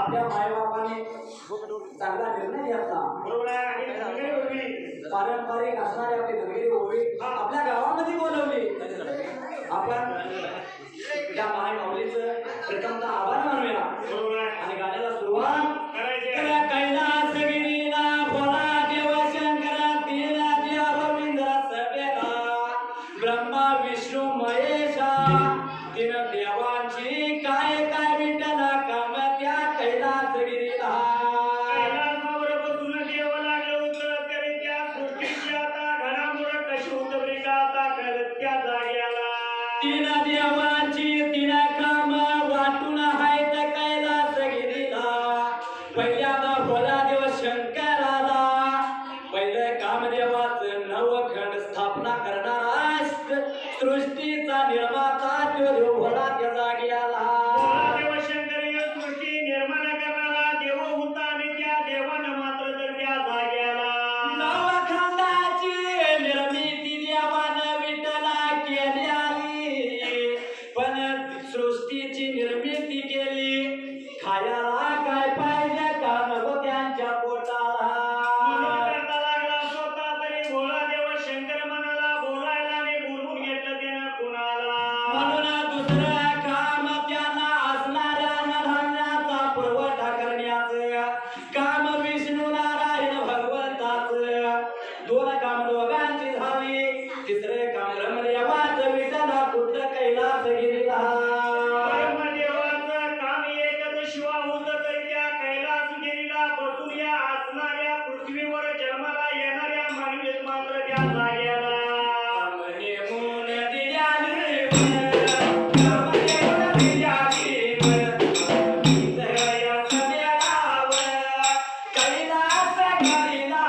आपल्या मायबापाने चांगला निर्णय घेतला। बरोबर आहे। आणि धनगरी ओवी पारंपरिक असणारी आपली धनगरी ओवी आपल्या गावामध्ये बोलवली। आपण त्या माय माऊलीचं प्रथमतः आभार मानूया। बरोबर आहे। आणि गाण्याला सुरुवात करायची आहे। त्या कैलासगिरीला भोला देव शंकरा दिला द्या रवींद्र सभेला ब्रह्मा विष्णू महेशा तीन देवांची काय काय विठ्ठला काम त्या कैलासगिरीला। कैलासावर बसून देव लागलं होतं तरी त्या सृष्टीची आता घडामोड कशी उतरली का आता कळत त्या जाग्याला। तीन देवांची तीन काम वाटून आहेत कैलासगिरीला। पहिल्यांदा भोला देव शंकराला पहिले कामदेवाचं नवखंड स्थापना करणारा सृष्टीचा निर्माता तो भोला त्या जाग्याला। भोला देव शंकर या सृष्टी निर्माण करणारा देव होता आणि त्या देवानं मात्र तर त्या जाग्याला नवखंडाची निर्मिती देवानं विठ्ठला केली पण सृष्टीची निर्मिती केली खायला काय पाहिजे का नको त्यांच्या पोटाला। करता लागला स्वतः तरी भोला देव शंकर मनाला बोलायला आणि बोलून घेतलं त्यानं कुणाला। म्हणून दुसरं काम त्यांना असणाऱ्या अन्नधान्याचा पुरवठा करण्याचं काम विष्णू नारायण भगवंताचं। दोन काम दोघांची झाली तिसरे काम ब्रह्मदेवाचं विठ्ठला कुठं कैलासगिरीला। ब्रह्मदेवाचं काम एकच शिवा होतं तरी त्या कैलासगिरीला बसून या असणाऱ्या पृथ्वीवर जन्माला येणाऱ्या मानवीत मात्र त्या जाग्याला नेमून दिल्याने ब्रह्मदेव दिल्याने या सगळ्यावर कैलासगिरीला।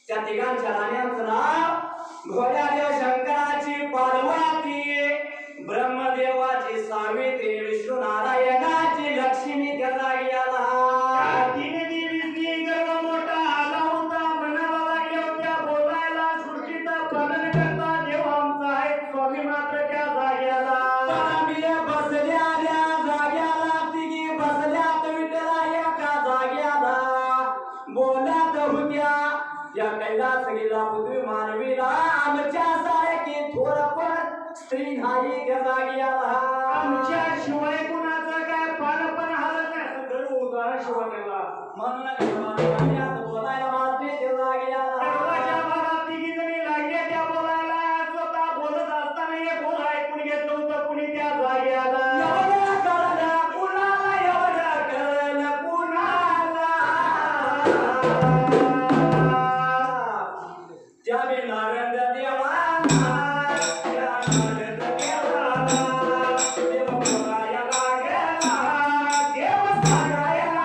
त्या तिघांच्या राण्यांचं नाव भोळ्यादेव शंकराची पार्वती, ब्रह्मदेवाची सावित्री, विष्णू नारायणाची लक्ष्मी त्या स्त्री नाही त्या जागी आला आमच्या शिवाय कुणाचं काय पान पण हालत नाही असं घर उदाहरण शिवायला म्हणून देवाने बोलायला मात्र त्या जागी आला देवाच्या भागात तिघी जणी लागल्या त्या बोलायला स्वतः बोलत असताना हे बोल ऐकून घेतलं होतं कुणी त्या जागी आला एवढं कळलं कुणाला एवढं कळलं कुणाला त्या बी नारंग देवाला त्या नारंग देवाला देव बोलायला लागला देव सांगायला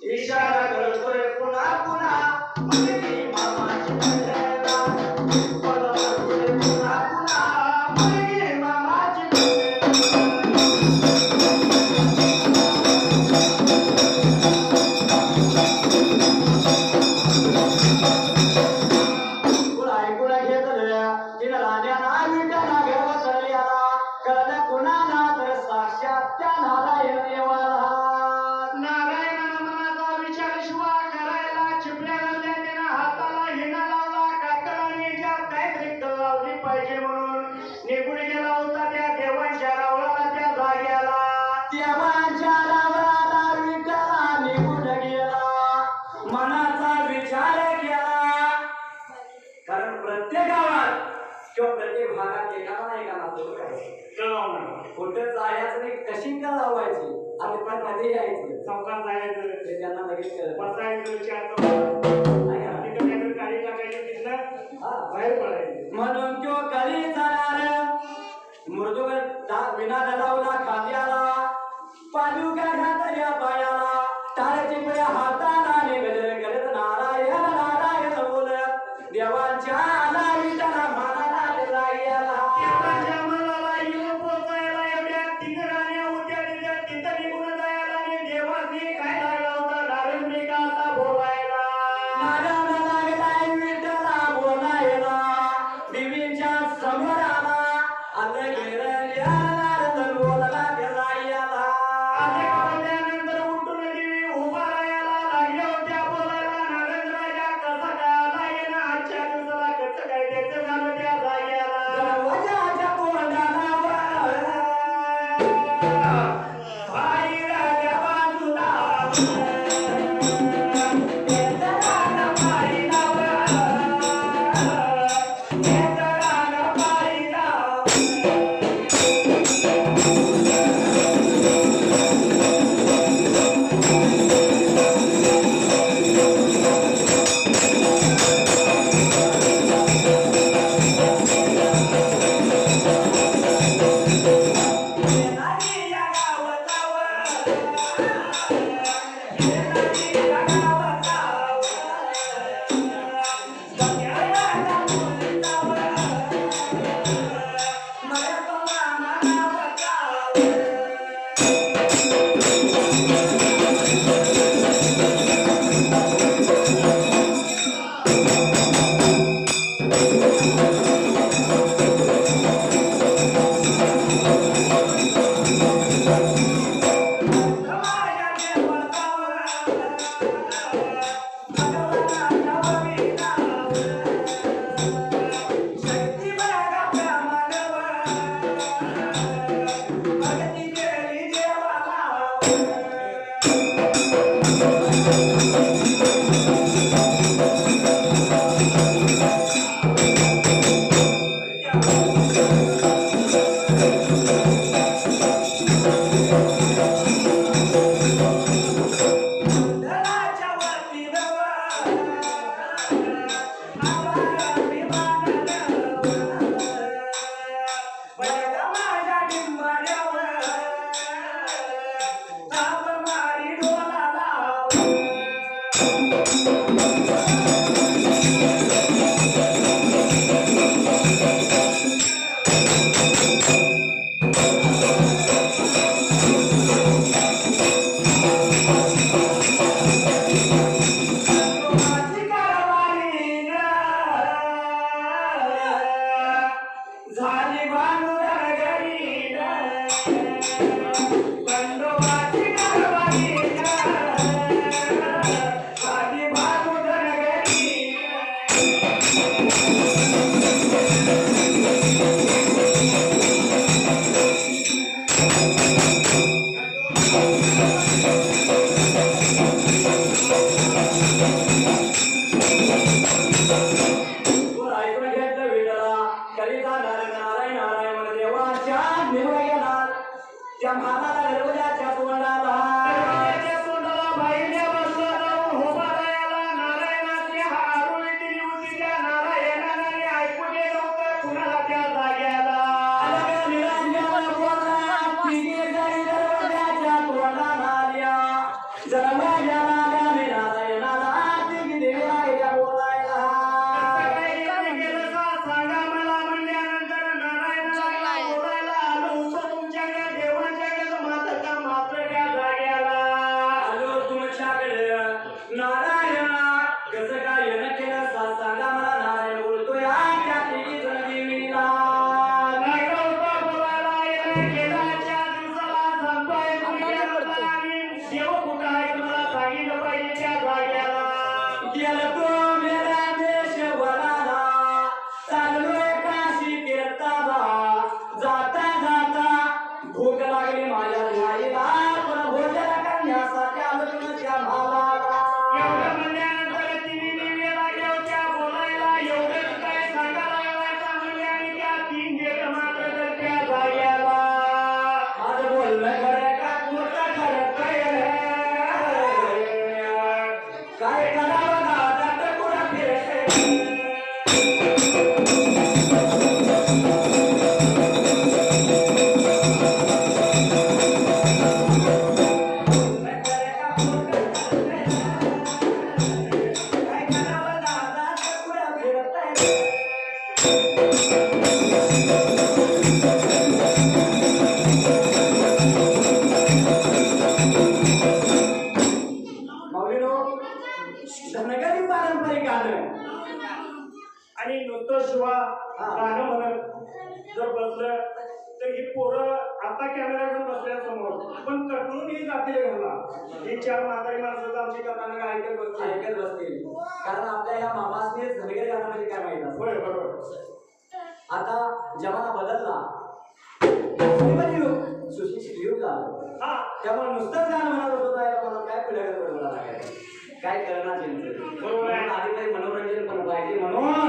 इशारा करतोय पुन्हा पुन्हा मुलगी मामाची भेटायला बोला करतोय पुन्हा पुन्हा मुलगी मामाची तुला ऐकून घेतलं तिनं राजाना विटाना घेऊन चढल्याला कळलं कुणाला तर साक्षात त्या नारायण देवाला नारायणानं मनाचा विचार शिवा करायला चिपल्या लावल्या त्यानं हाताला हिना लावला काकडाने ज्या काहीतरी कळ लावली पाहिजे म्हणून निघून गेला होता त्या देवांच्या रावळाला त्या जाग्याला देवाच्या रावळाला विटाला निघून गेला मनाचा विचार केला कारण प्रत्येक गावात किंवा प्रत्येक भागात एकाला ना एकाला कळवणार कुठं जायचं नाही कशी का लावायची आणि पण कधी यायचं चौकात जायचं ते त्यांना लगेच कळलं. बसायचं विचारतो नाही का? तिथं काहीतरी गाडी टाकायची तिथनं हा. बाहेर पडायचं म्हणून तो कधी जाणार मृदुग विना दलावला खांद्याला पालुका घातल्या पायाला टाळ्याची पुढे हाताला निघलं करत नारायण नारायण बोलत देवांच्या आला विचारा मनाला लागला देवाच्या मनाला येऊन पोचायला एवढ्या तीन राण्या होत्या तिथं निघून जायला आणि देवाने काय लागला होता नारंगिकाचा बोलायला नारायण लागलाय विठ्ठला बोलायला देवींच्या समोर आला आलं गेलं नारद बोलला त्याला याला त्यानंतर उठून देवी उभा राहायला लागल्या होत्या बोलायला नारद राजा कसा काय आला येणं आजच्या दिवसाला कसं काय त्याचं झालं त्या जाग्याला दरवाजाच्या तोंडाला बाहेरच्या बाजूला नेत्रानं पाहिला नेत्रानं पाहिला आता जमाना बदलला, सुशिक्षित युग झालं. त्यामुळे नुसतंच गाणं म्हणत होतो काय पुढे काय करणार बरोबर आहे. आधी काही मनोरंजन पण पाहिजे म्हणून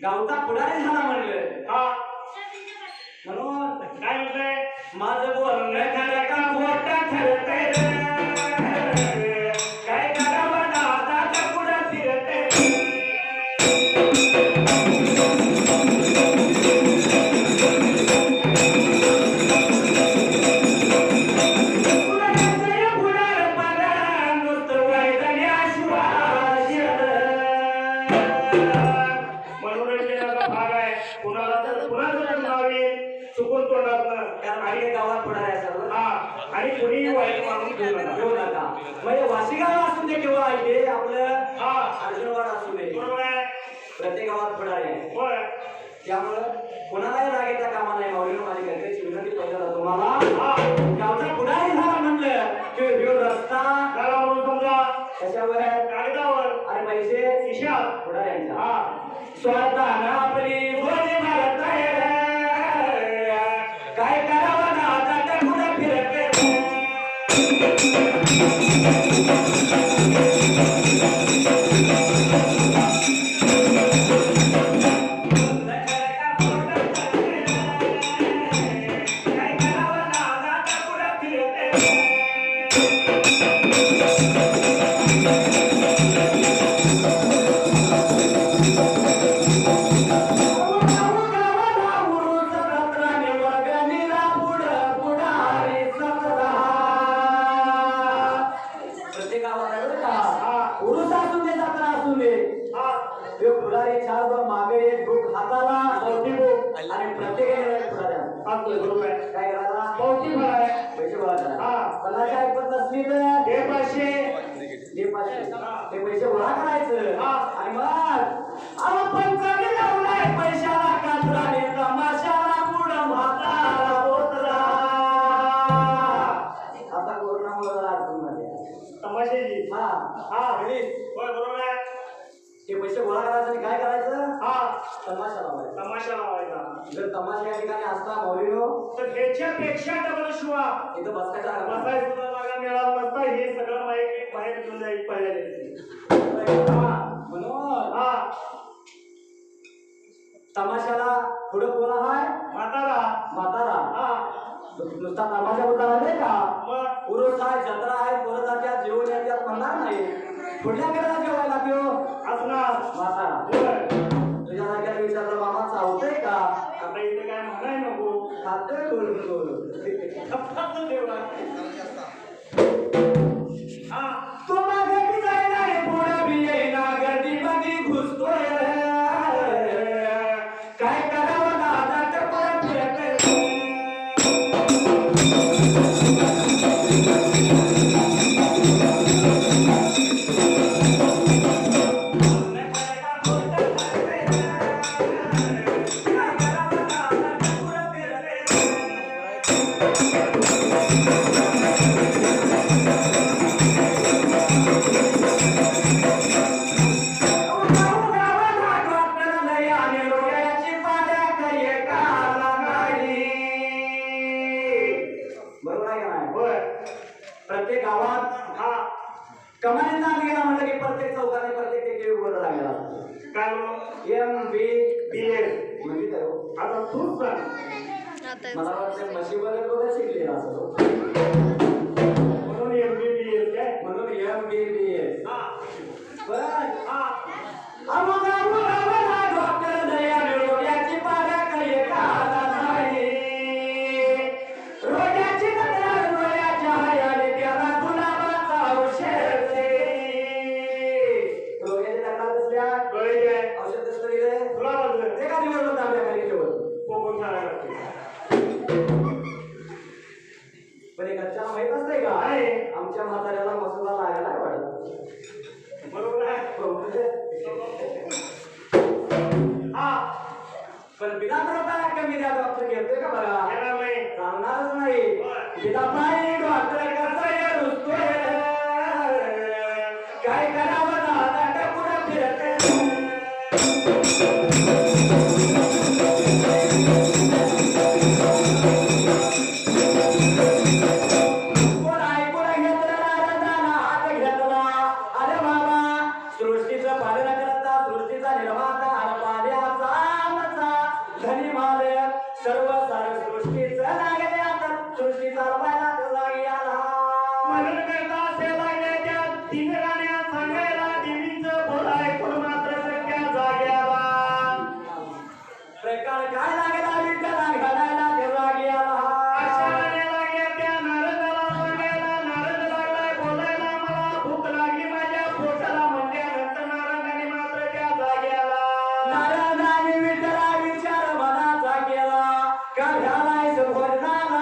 गावचा पुढारी झाला म्हणलं म्हणून काय म्हटलंय माझं बोलणं खरं का खोटं ठरतंय काय करावं दादा पुढं फिरतंय वाशीगाव असू दे किंवा इथे आपलं अर्जुनवाड असू दे प्रत्येक गावात पुढारी आहे. त्यामुळं कोणालाही राग येता कामा नाही. माऊलीनं माझी घरच्याची विनंती पहिल्यांदा तुम्हाला गावचा पुढारी झाला म्हटलं की रस्ता समजा त्याच्यावर कागदावर आणि पैसे खिशात पुढाऱ्यांचा स्वतः आपली बोली मारत काय करावं ना आता पुढे फिरत असतोय बरोबर आहे. काय करायला पावती भराय पैसे गोळा करा हा. पन्नासची ऐपत नसली तर हे पाचशे ते पैसे गोळा करायचं हा. आणि मग अहो पंचांनी लावलाय पैशाला कात्राने तमाशाला पुढं म्हातारा पोतरा. आता कोरोनामुळे जरा अडचण झाली आहे. तमाशाची हा हा आणि होय बरोबर आहे. ते पैसे गोळा करायचं आणि काय करायचं हा तमाशा लावायचा. तमाशा लावायचा. जर तमाशा या ठिकाणी असता मौलीनो तर ह्याच्यापेक्षा डबल शिवा इथं बसकायचा बसायला सुद्धा जागा मिळाला नसता. हे सगळं माहिती बाहेर घेऊन जाईल पहिल्या दिवशी. म्हणून हा तमाशाला पुढं कोण आहे म्हातारा म्हातारा. हा नुसता तमाशा होता नाही का मग उरुस आहे जत्रा आहे पोरं जात्यात जेवण येत्यात म्हणणार नाही. पुढल्या कडे जेवायला त्यो असणार म्हातारा. होय. तुझ्यासारख्या विचारलं मामा चावतंय का आता इथे काय म्हणाय नको. खातोय बोल फक्त देवा. हा तो मागे बी जायला रे पुढं बी येईना गर्दीमध्ये घुसतोय. काय करावं दादा टपोर फिरतोय. बरोबर आहे का नाही? होय. प्रत्येक गावात हा कमानीचा आत गेला म्हटलं की प्रत्येक चौकाने प्रत्येक ठिकाणी उभं लागलेला काय म्हणून एम बी बी एस म्हणजे काय हो? आता तूच सांग. मला वाटतं म्हशीवर बघा शिकलेला असतो म्हणून एम बी बी एस काय म्हणून एम बी बी एस. हा पण हा डॉक्टर दया रोग्याची पाड्या काही काला नाही. रोग्याची तक्रार डोळ्याच्या हायाने त्याला गुलाबाचा औषध दे. रोग्याची तक्रार कसल्या कळले काय औषध कसं दिलंय तुला बघ ते का दिवस होतं आपल्या खाली ठेवत. कोण सांगायला लागते. पण एक घरच्याला माहित असतंय का आहे. आमच्या म्हाताऱ्याला मसुदा लागायला वाटत. बरोबर आहे. हा पण बिना रुपया कमी द्या डॉक्टर घेतोय का बघा येणार नाही. सांगणारच नाही. बिना पायी डॉक्टर कसं रुसतोय. काय करावं दादा टपुरं फिरतंय. कोण ऐकून घेतलं नारदानं हात घेतला. अरे बाबा सृष्टीचं पालन करता सृष्टीचा निर्माता आणि पाण्याचा आमचा धनी मालक सर्व सार सृष्टीचं लागले आता सृष्टी चालवायला तो जागी आला. म्हणून करता असे लागले त्या तीन गाण्या सांगायला देवीचं बोल ऐकून मात्र सगळ्या जाग्याला प्रकार काय लागला विठ्ठला घालायला तो जागी आला. अशा गाण्या लागल्या त्या नारदाला सांगायला. नारद लागलाय बोलायला मला भूक लागली माझ्या पोटाला म्हणल्यानंतर नारदाने मात्र त्या जाग्याला नारदाने विठ्ठला विचार मनाचा केला का घालायचं भोजनाला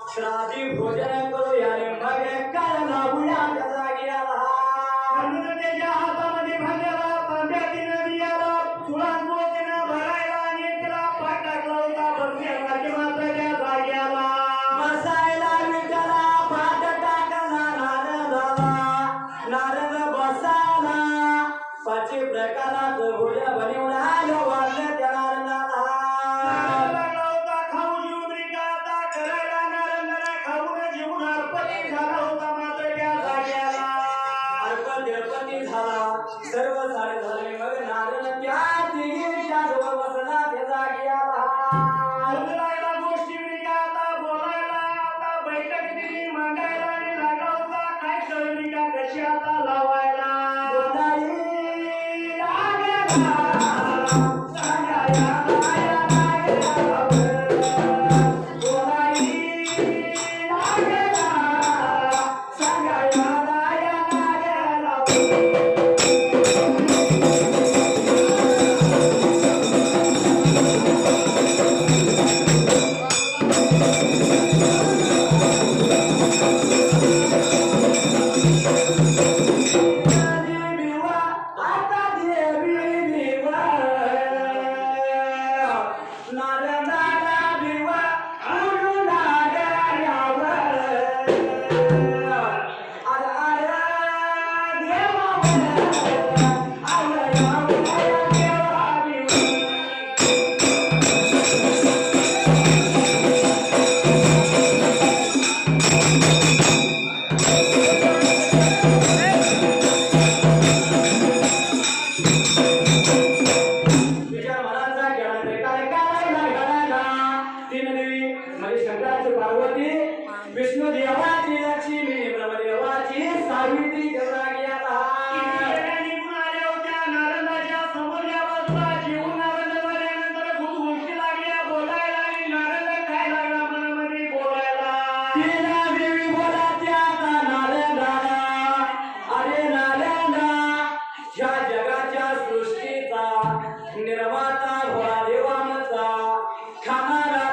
श्राद्धी भोजन करूया रे मग काय लावूया त्या जाग्याला म्हणून त्याच्या हातामध्ये भांड्याला तांब्यातील दियाला चुळांचोतीनं भरायला आणि त्याला पाठ टाकला होता बसण्यासाठी मात्र त्या जाग्याला बसायला विठाला पाठ टाकला नारद बसाला पाची प्रकारात भोजन बनवून आलं वाजलं त्या नारदाला सर्व सारे झाले मग नारद त्या तिघींच्या जवळ बसला त्या जाग्याला बोलायला गोष्टी आता बोलायला आता बैठक दिली मांडायला आणि लागला होता काय कळली का कशी आता लावायला विष्णू देवाची लक्ष्मी ब्रह्मदेवाची सावित्री जगाला निघून आल्या होत्या नारदाच्या समोरच्या बाजूला जेवून नारद झाल्यानंतर खूप गोष्टी लागल्या बोलायला आणि नारद काय लागला मनामध्ये बोलायला तिला देवी बोलात्या नारदाला अरे नारदा ह्या जगाच्या सृष्टीचा निर्माता भोळा देवांचा खाणारा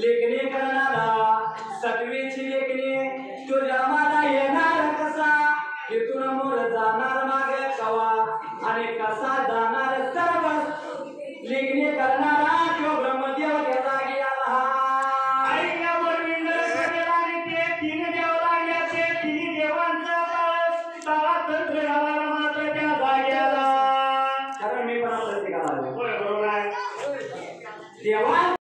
लेखणी करणारा सटवीची लेखणी तो जन्माला येणार कसा इथून मोर जाणार मागे कवा आणि कसा जाणार सर्व लेखणी करणारा तो ब्रह्मदेव त्या जागी आला ऐकल्यावर विंदर आणि ते तीन देव लागले ते तिन्ही देवांचा ताळा तंत्र